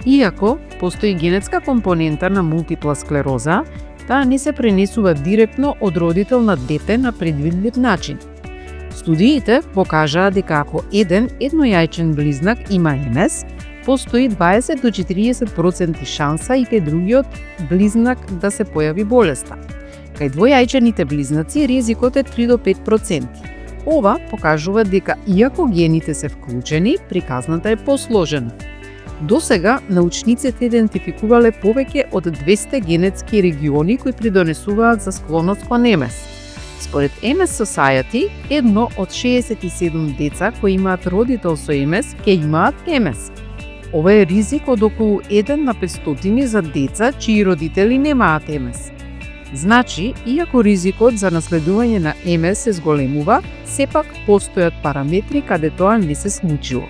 Иако постои генетска компонента на мултипла склероза, таа не се пренесува директно од родител на дете на предвидлив начин. Студиите покажаа дека ако еден еднојајчен близнак има МС, постои 20 до 40% шанса и кај другиот близнак да се појави болеста. Кај двојајчените близнаци ризикот е 3 до 5%. Ова покажува дека иако гените се вклучени, приказната е посложена. Досега научниците идентификувале повеќе од 200 генетски региони кои придонесуваат за склоност кон МС. Според MS Society, едно од 67 деца кои имаат родител со МС ќе имаат МС. Ова е ризик од околу 1 на 500 за деца чии родители немаат МС. Значи, иако ризикот за наследување на МС се зголемува, сепак постојат параметри каде тоа не се случило.